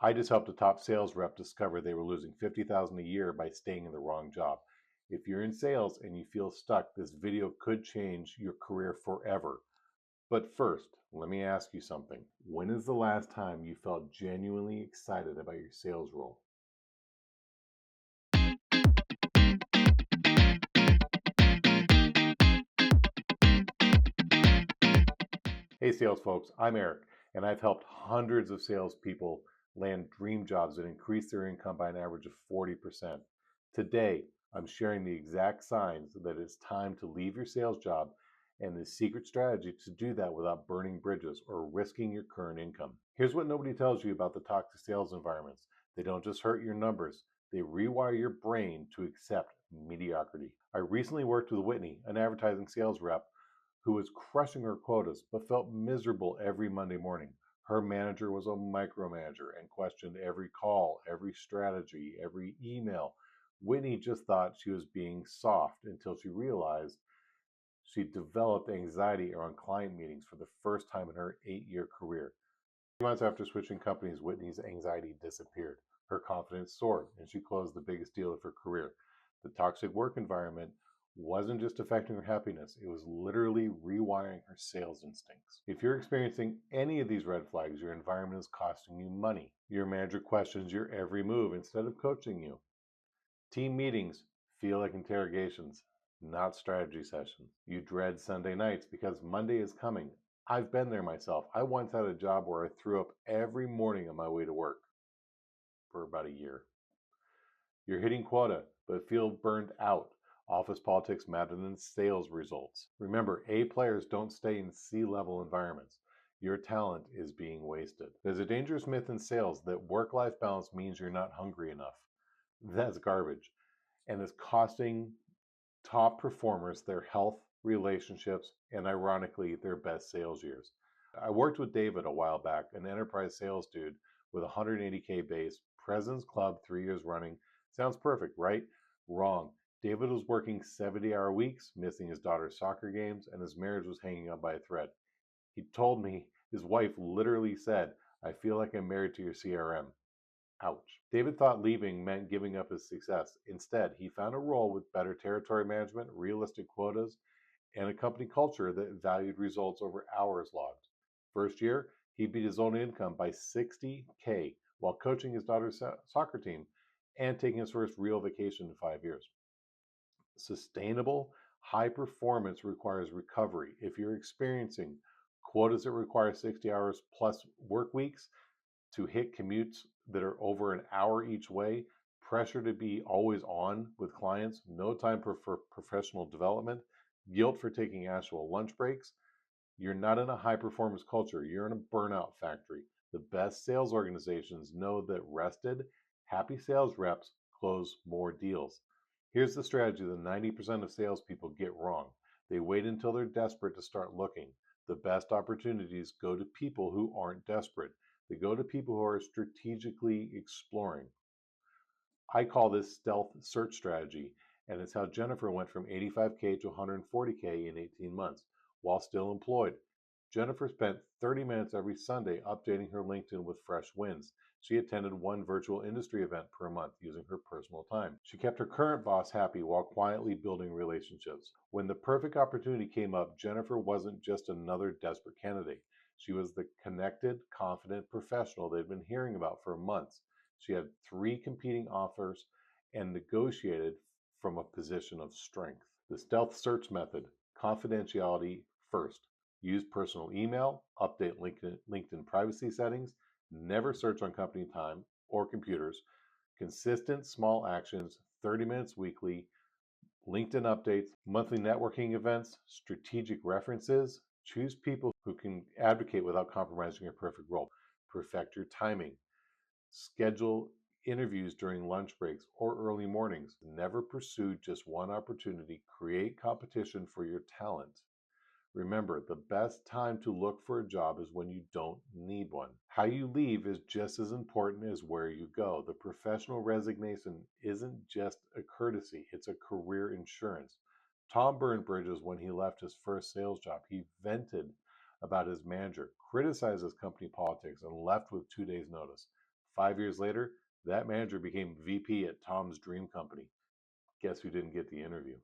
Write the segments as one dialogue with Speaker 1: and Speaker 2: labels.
Speaker 1: I just helped a top sales rep discover they were losing $50,000 a year by staying in the wrong job. If you're in sales and you feel stuck, this video could change your career forever. But first, let me ask you something. When is the last time you felt genuinely excited about your sales role? Hey, sales folks, I'm Eric, and I've helped hundreds of salespeople land dream jobs that increase their income by an average of 40%. Today, I'm sharing the exact signs that it's time to leave your sales job and the secret strategy to do that without burning bridges or risking your current income. Here's what nobody tells you about the toxic sales environments. They don't just hurt your numbers, they rewire your brain to accept mediocrity. I recently worked with Whitney, an advertising sales rep who was crushing her quotas but felt miserable every Monday morning. Her manager was a micromanager and questioned every call, every strategy, every email. Whitney just thought she was being soft until she realized she developed anxiety around client meetings for the first time in her 8-year career. 3 months after switching companies, Whitney's anxiety disappeared. Her confidence soared, and she closed the biggest deal of her career. The toxic work environment wasn't just affecting her happiness, it was literally rewiring her sales instincts. If you're experiencing any of these red flags, your environment is costing you money. Your manager questions your every move instead of coaching you. Team meetings feel like interrogations, not strategy sessions. You dread Sunday nights because Monday is coming. I've been there myself. I once had a job where I threw up every morning on my way to work for about a year. You're hitting quota, but feel burned out. Office politics matter than sales results. Remember, A players don't stay in C-level environments. Your talent is being wasted. There's a dangerous myth in sales that work-life balance means you're not hungry enough. That's garbage, and it's costing top performers their health, relationships, and ironically, their best sales years. I worked with David a while back, an enterprise sales dude with 180K base, President's Club 3 years running. Sounds perfect, right? Wrong. David was working 70-hour weeks, missing his daughter's soccer games, and his marriage was hanging on by a thread. He told me his wife literally said, "I feel like I'm married to your CRM." Ouch. David thought leaving meant giving up his success. Instead, he found a role with better territory management, realistic quotas, and a company culture that valued results over hours logged. First year, he beat his own income by 60K while coaching his daughter's soccer team and taking his first real vacation in 5 years. Sustainable high performance requires recovery. If you're experiencing quotas that require 60 hours plus work weeks, to hit commutes that are over an hour each way, pressure to be always on with clients, no time for professional development, guilt for taking actual lunch breaks, you're not in a high performance culture. You're in a burnout factory. The best sales organizations know that rested, happy sales reps close more deals. Here's the strategy that 90% of salespeople get wrong. They wait until they're desperate to start looking. The best opportunities go to people who aren't desperate. They go to people who are strategically exploring. I call this stealth search strategy, and it's how Jennifer went from 85K to 140K in 18 months while still employed. Jennifer spent 30 minutes every Sunday updating her LinkedIn with fresh wins. She attended one virtual industry event per month using her personal time. She kept her current boss happy while quietly building relationships. When the perfect opportunity came up, Jennifer wasn't just another desperate candidate. She was the connected, confident professional they'd been hearing about for months. She had 3 competing offers and negotiated from a position of strength. The stealth search method, confidentiality first. Use personal email, update LinkedIn privacy settings, never search on company time or computers, consistent small actions, 30 minutes weekly, LinkedIn updates, monthly networking events, strategic references. Choose people who can advocate without compromising your perfect role. Perfect your timing. Schedule interviews during lunch breaks or early mornings. Never pursue just one opportunity. Create competition for your talent. Remember, the best time to look for a job is when you don't need one. How you leave is just as important as where you go. The professional resignation isn't just a courtesy, it's a career insurance. Tom burned bridges when he left his first sales job. He vented about his manager, criticized his company politics, and left with 2 days' notice. 5 years later, that manager became VP at Tom's dream company. Guess who didn't get the interview?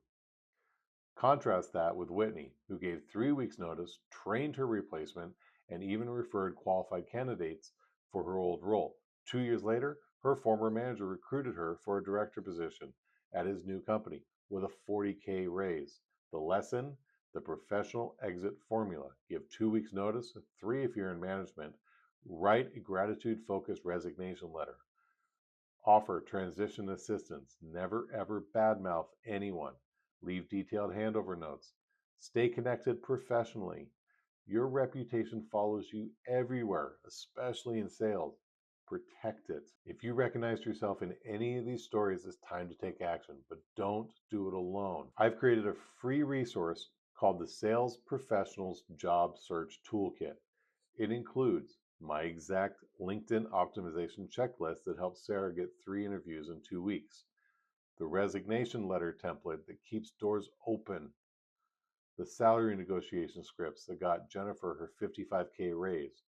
Speaker 1: Contrast that with Whitney, who gave 3 weeks' notice, trained her replacement, and even referred qualified candidates for her old role. 2 years later, her former manager recruited her for a director position at his new company with a 40K raise. The lesson? The professional exit formula. Give 2 weeks' notice, 3 if you're in management. Write a gratitude-focused resignation letter. Offer transition assistance. Never ever badmouth anyone. Leave detailed handover notes. Stay connected professionally. Your reputation follows you everywhere, especially in sales. Protect it. If you recognize yourself in any of these stories, it's time to take action, but don't do it alone. I've created a free resource called the Sales Professionals Job Search Toolkit. It includes my exact LinkedIn optimization checklist that helped Sarah get 3 interviews in 2 weeks, the resignation letter template that keeps doors open, the salary negotiation scripts that got Jennifer her 55K raise,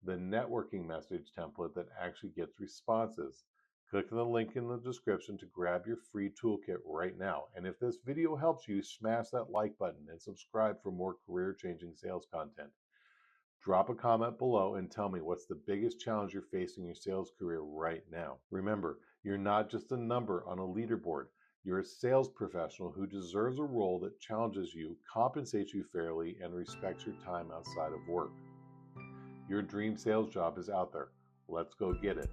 Speaker 1: the networking message template that actually gets responses. Click on the link in the description to grab your free toolkit right now. And if this video helps you, smash that like button and subscribe for more career-changing sales content. Drop a comment below and tell me what's the biggest challenge you're facing in your sales career right now. Remember, you're not just a number on a leaderboard. You're a sales professional who deserves a role that challenges you, compensates you fairly, and respects your time outside of work. Your dream sales job is out there. Let's go get it.